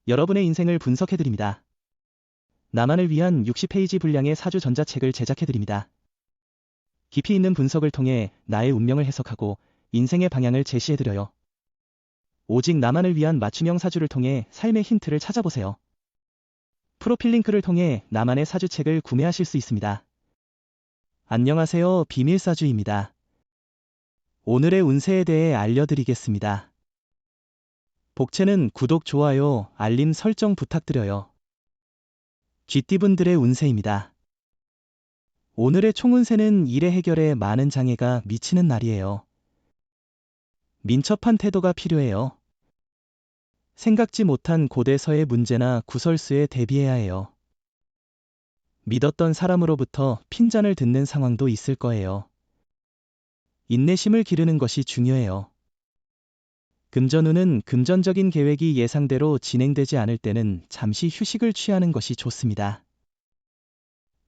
여러분의 인생을 분석해드립니다. 나만을 위한 60페이지 분량의 사주 전자책을 제작해드립니다. 깊이 있는 분석을 통해 나의 운명을 해석하고 인생의 방향을 제시해드려요. 오직 나만을 위한 맞춤형 사주를 통해 삶의 힌트를 찾아보세요. 프로필 링크를 통해 나만의 사주책을 구매하실 수 있습니다. 안녕하세요, 비밀사주입니다. 오늘의 운세에 대해 알려드리겠습니다. 복채는 구독, 좋아요, 알림 설정 부탁드려요. 쥐띠분들의 운세입니다. 오늘의 총운세는 일의 해결에 많은 장애가 미치는 날이에요. 민첩한 태도가 필요해요. 생각지 못한 고대서의 문제나 구설수에 대비해야 해요. 믿었던 사람으로부터 핀잔을 듣는 상황도 있을 거예요. 인내심을 기르는 것이 중요해요. 금전운은 금전적인 계획이 예상대로 진행되지 않을 때는 잠시 휴식을 취하는 것이 좋습니다.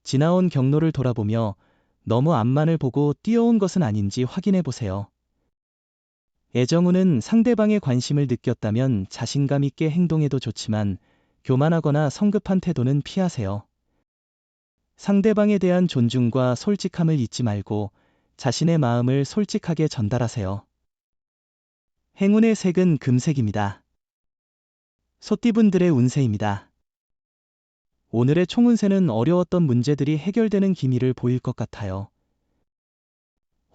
지나온 경로를 돌아보며 너무 앞만을 보고 뛰어온 것은 아닌지 확인해 보세요. 애정운은 상대방의 관심을 느꼈다면 자신감 있게 행동해도 좋지만 교만하거나 성급한 태도는 피하세요. 상대방에 대한 존중과 솔직함을 잊지 말고 자신의 마음을 솔직하게 전달하세요. 행운의 색은 금색입니다. 소띠분들의 운세입니다. 오늘의 총운세는 어려웠던 문제들이 해결되는 기미를 보일 것 같아요.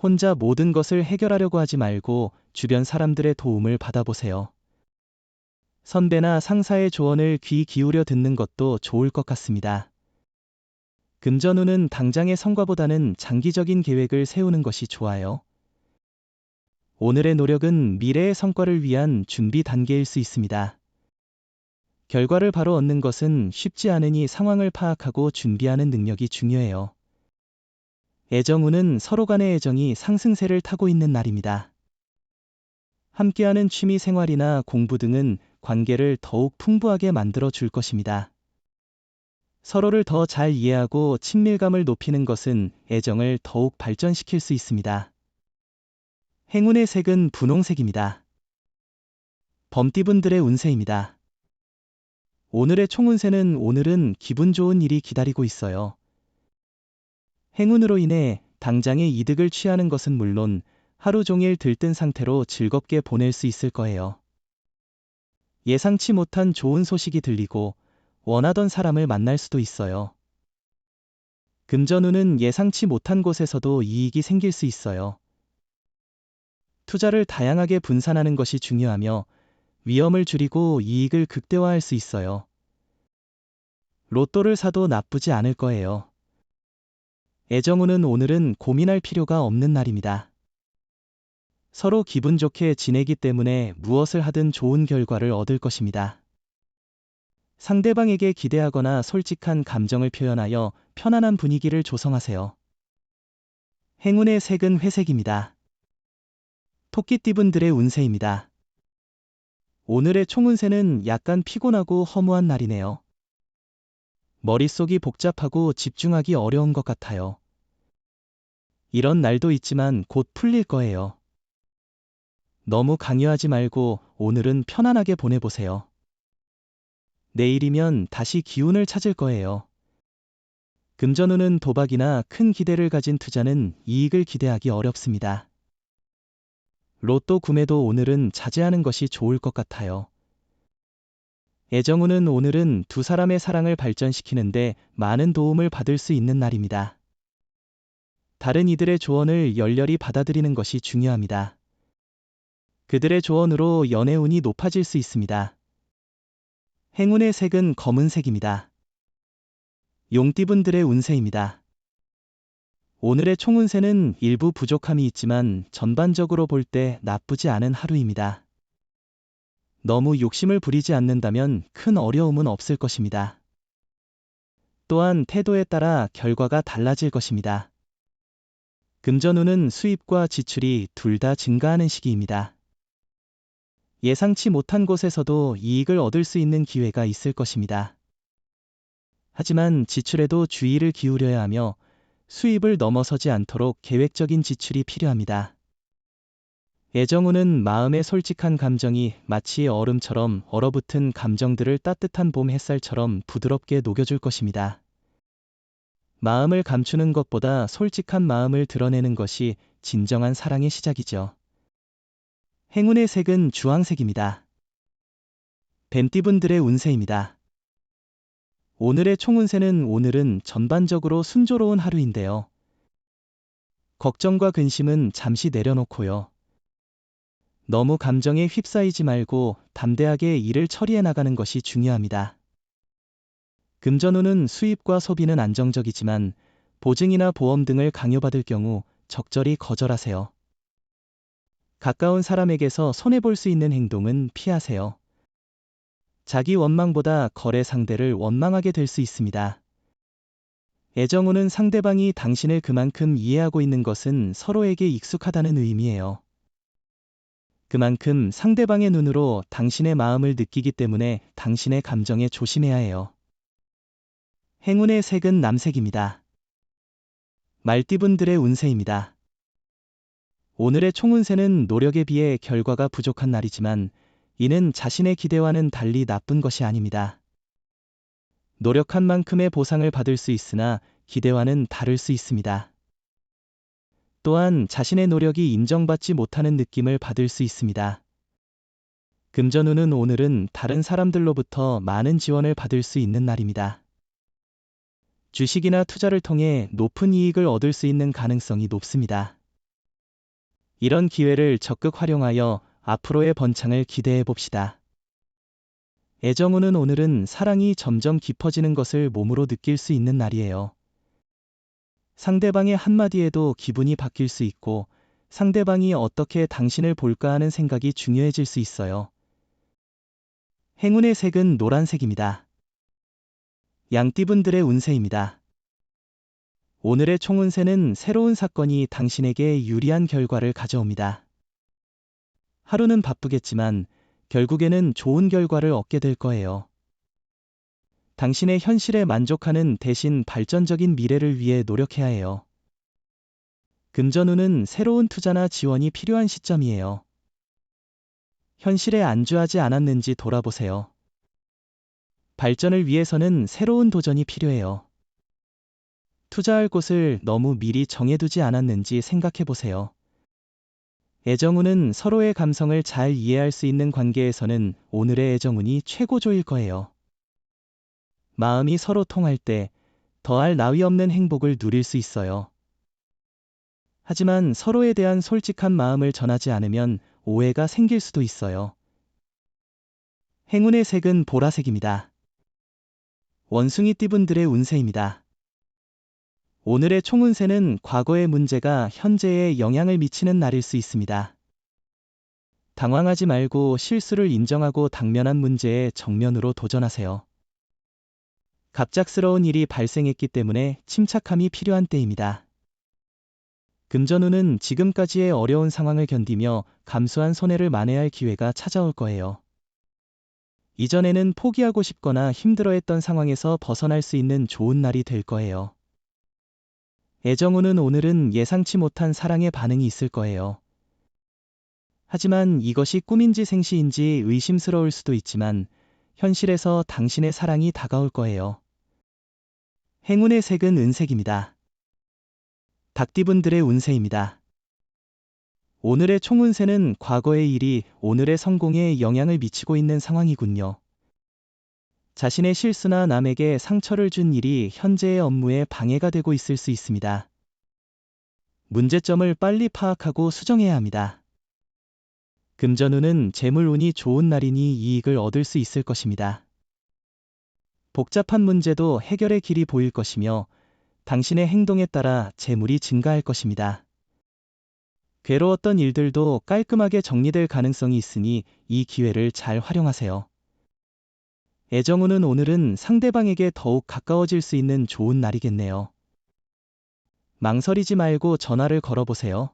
혼자 모든 것을 해결하려고 하지 말고 주변 사람들의 도움을 받아보세요. 선배나 상사의 조언을 귀 기울여 듣는 것도 좋을 것 같습니다. 금전운은 당장의 성과보다는 장기적인 계획을 세우는 것이 좋아요. 오늘의 노력은 미래의 성과를 위한 준비 단계일 수 있습니다. 결과를 바로 얻는 것은 쉽지 않으니 상황을 파악하고 준비하는 능력이 중요해요. 애정운은 서로 간의 애정이 상승세를 타고 있는 날입니다. 함께하는 취미 생활이나 공부 등은 관계를 더욱 풍부하게 만들어 줄 것입니다. 서로를 더 잘 이해하고 친밀감을 높이는 것은 애정을 더욱 발전시킬 수 있습니다. 행운의 색은 분홍색입니다. 범띠분들의 운세입니다. 오늘의 총운세는 오늘은 기분 좋은 일이 기다리고 있어요. 행운으로 인해 당장의 이득을 취하는 것은 물론 하루 종일 들뜬 상태로 즐겁게 보낼 수 있을 거예요. 예상치 못한 좋은 소식이 들리고 원하던 사람을 만날 수도 있어요. 금전운은 예상치 못한 곳에서도 이익이 생길 수 있어요. 투자를 다양하게 분산하는 것이 중요하며 위험을 줄이고 이익을 극대화할 수 있어요. 로또를 사도 나쁘지 않을 거예요. 애정운은 오늘은 고민할 필요가 없는 날입니다. 서로 기분 좋게 지내기 때문에 무엇을 하든 좋은 결과를 얻을 것입니다. 상대방에게 기대하거나 솔직한 감정을 표현하여 편안한 분위기를 조성하세요. 행운의 색은 회색입니다. 토끼띠분들의 운세입니다. 오늘의 총운세는 약간 피곤하고 허무한 날이네요. 머릿속이 복잡하고 집중하기 어려운 것 같아요. 이런 날도 있지만 곧 풀릴 거예요. 너무 강요하지 말고 오늘은 편안하게 보내보세요. 내일이면 다시 기운을 찾을 거예요. 금전운은 도박이나 큰 기대를 가진 투자는 이익을 기대하기 어렵습니다. 로또 구매도 오늘은 자제하는 것이 좋을 것 같아요. 애정운은 오늘은 두 사람의 사랑을 발전시키는데 많은 도움을 받을 수 있는 날입니다. 다른 이들의 조언을 열렬히 받아들이는 것이 중요합니다. 그들의 조언으로 연애운이 높아질 수 있습니다. 행운의 색은 검은색입니다. 용띠분들의 운세입니다. 오늘의 총운세는 일부 부족함이 있지만 전반적으로 볼 때 나쁘지 않은 하루입니다. 너무 욕심을 부리지 않는다면 큰 어려움은 없을 것입니다. 또한 태도에 따라 결과가 달라질 것입니다. 금전운은 수입과 지출이 둘 다 증가하는 시기입니다. 예상치 못한 곳에서도 이익을 얻을 수 있는 기회가 있을 것입니다. 하지만 지출에도 주의를 기울여야 하며 수입을 넘어서지 않도록 계획적인 지출이 필요합니다. 애정운은 마음의 솔직한 감정이 마치 얼음처럼 얼어붙은 감정들을 따뜻한 봄 햇살처럼 부드럽게 녹여줄 것입니다. 마음을 감추는 것보다 솔직한 마음을 드러내는 것이 진정한 사랑의 시작이죠. 행운의 색은 주황색입니다. 뱀띠분들의 운세입니다. 오늘의 총운세는 오늘은 전반적으로 순조로운 하루인데요. 걱정과 근심은 잠시 내려놓고요. 너무 감정에 휩싸이지 말고 담대하게 일을 처리해 나가는 것이 중요합니다. 금전운은 수입과 소비는 안정적이지만 보증이나 보험 등을 강요받을 경우 적절히 거절하세요. 가까운 사람에게서 손해볼 수 있는 행동은 피하세요. 자기 원망보다 거래 상대를 원망하게 될 수 있습니다. 애정운은 상대방이 당신을 그만큼 이해하고 있는 것은 서로에게 익숙하다는 의미예요. 그만큼 상대방의 눈으로 당신의 마음을 느끼기 때문에 당신의 감정에 조심해야 해요. 행운의 색은 남색입니다. 말띠분들의 운세입니다. 오늘의 총운세는 노력에 비해 결과가 부족한 날이지만 이는 자신의 기대와는 달리 나쁜 것이 아닙니다. 노력한 만큼의 보상을 받을 수 있으나 기대와는 다를 수 있습니다. 또한 자신의 노력이 인정받지 못하는 느낌을 받을 수 있습니다. 금전운은 오늘은 다른 사람들로부터 많은 지원을 받을 수 있는 날입니다. 주식이나 투자를 통해 높은 이익을 얻을 수 있는 가능성이 높습니다. 이런 기회를 적극 활용하여 앞으로의 번창을 기대해 봅시다. 애정운은 오늘은 사랑이 점점 깊어지는 것을 몸으로 느낄 수 있는 날이에요. 상대방의 한마디에도 기분이 바뀔 수 있고 상대방이 어떻게 당신을 볼까 하는 생각이 중요해질 수 있어요. 행운의 색은 노란색입니다. 양띠분들의 운세입니다. 오늘의 총운세는 새로운 사건이 당신에게 유리한 결과를 가져옵니다. 하루는 바쁘겠지만 결국에는 좋은 결과를 얻게 될 거예요. 당신의 현실에 만족하는 대신 발전적인 미래를 위해 노력해야 해요. 금전운은 새로운 투자나 지원이 필요한 시점이에요. 현실에 안주하지 않았는지 돌아보세요. 발전을 위해서는 새로운 도전이 필요해요. 투자할 곳을 너무 미리 정해두지 않았는지 생각해 보세요. 애정운은 서로의 감성을 잘 이해할 수 있는 관계에서는 오늘의 애정운이 최고조일 거예요. 마음이 서로 통할 때 더할 나위 없는 행복을 누릴 수 있어요. 하지만 서로에 대한 솔직한 마음을 전하지 않으면 오해가 생길 수도 있어요. 행운의 색은 보라색입니다. 원숭이띠분들의 운세입니다. 오늘의 총운세는 과거의 문제가 현재에 영향을 미치는 날일 수 있습니다. 당황하지 말고 실수를 인정하고 당면한 문제에 정면으로 도전하세요. 갑작스러운 일이 발생했기 때문에 침착함이 필요한 때입니다. 금전운은 지금까지의 어려운 상황을 견디며 감수한 손해를 만회할 기회가 찾아올 거예요. 이전에는 포기하고 싶거나 힘들어했던 상황에서 벗어날 수 있는 좋은 날이 될 거예요. 애정운은 오늘은 예상치 못한 사랑의 반응이 있을 거예요. 하지만 이것이 꿈인지 생시인지 의심스러울 수도 있지만 현실에서 당신의 사랑이 다가올 거예요. 행운의 색은 은색입니다. 닭띠분들의 운세입니다. 오늘의 총운세는 과거의 일이 오늘의 성공에 영향을 미치고 있는 상황이군요. 자신의 실수나 남에게 상처를 준 일이 현재의 업무에 방해가 되고 있을 수 있습니다. 문제점을 빨리 파악하고 수정해야 합니다. 금전운은 재물운이 좋은 날이니 이익을 얻을 수 있을 것입니다. 복잡한 문제도 해결의 길이 보일 것이며 당신의 행동에 따라 재물이 증가할 것입니다. 괴로웠던 일들도 깔끔하게 정리될 가능성이 있으니 이 기회를 잘 활용하세요. 애정운은 오늘은 상대방에게 더욱 가까워질 수 있는 좋은 날이겠네요. 망설이지 말고 전화를 걸어보세요.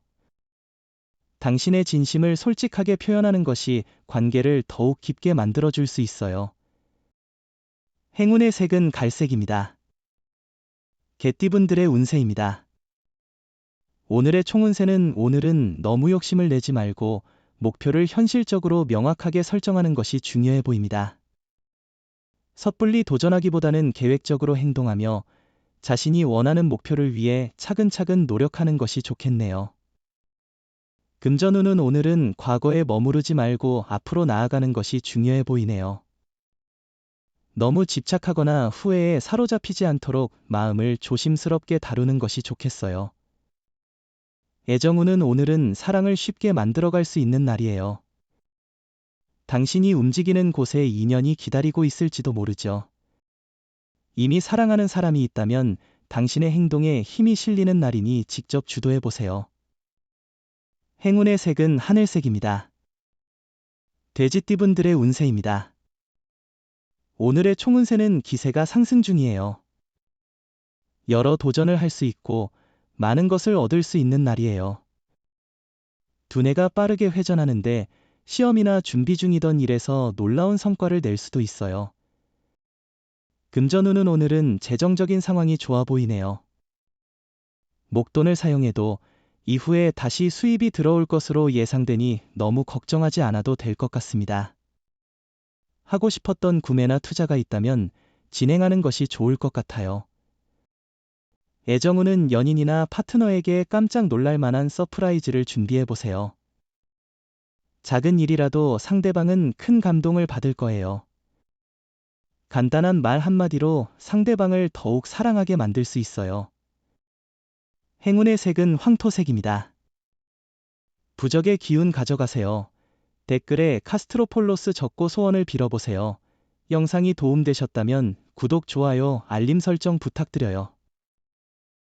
당신의 진심을 솔직하게 표현하는 것이 관계를 더욱 깊게 만들어줄 수 있어요. 행운의 색은 갈색입니다. 개띠분들의 운세입니다. 오늘의 총운세는 오늘은 너무 욕심을 내지 말고 목표를 현실적으로 명확하게 설정하는 것이 중요해 보입니다. 섣불리 도전하기보다는 계획적으로 행동하며 자신이 원하는 목표를 위해 차근차근 노력하는 것이 좋겠네요. 금전운은 오늘은 과거에 머무르지 말고 앞으로 나아가는 것이 중요해 보이네요. 너무 집착하거나 후회에 사로잡히지 않도록 마음을 조심스럽게 다루는 것이 좋겠어요. 애정운은 오늘은 사랑을 쉽게 만들어갈 수 있는 날이에요. 당신이 움직이는 곳에 인연이 기다리고 있을지도 모르죠. 이미 사랑하는 사람이 있다면 당신의 행동에 힘이 실리는 날이니 직접 주도해 보세요. 행운의 색은 하늘색입니다. 돼지띠분들의 운세입니다. 오늘의 총운세는 기세가 상승 중이에요. 여러 도전을 할 수 있고 많은 것을 얻을 수 있는 날이에요. 두뇌가 빠르게 회전하는데 시험이나 준비 중이던 일에서 놀라운 성과를 낼 수도 있어요. 금전운은 오늘은 재정적인 상황이 좋아 보이네요. 목돈을 사용해도 이후에 다시 수입이 들어올 것으로 예상되니 너무 걱정하지 않아도 될 것 같습니다. 하고 싶었던 구매나 투자가 있다면 진행하는 것이 좋을 것 같아요. 애정운은 연인이나 파트너에게 깜짝 놀랄 만한 서프라이즈를 준비해 보세요. 작은 일이라도 상대방은 큰 감동을 받을 거예요. 간단한 말 한마디로 상대방을 더욱 사랑하게 만들 수 있어요. 행운의 색은 황토색입니다. 부적의 기운 가져가세요. 댓글에 카스트로폴로스 적고 소원을 빌어보세요. 영상이 도움되셨다면 구독, 좋아요, 알림 설정 부탁드려요.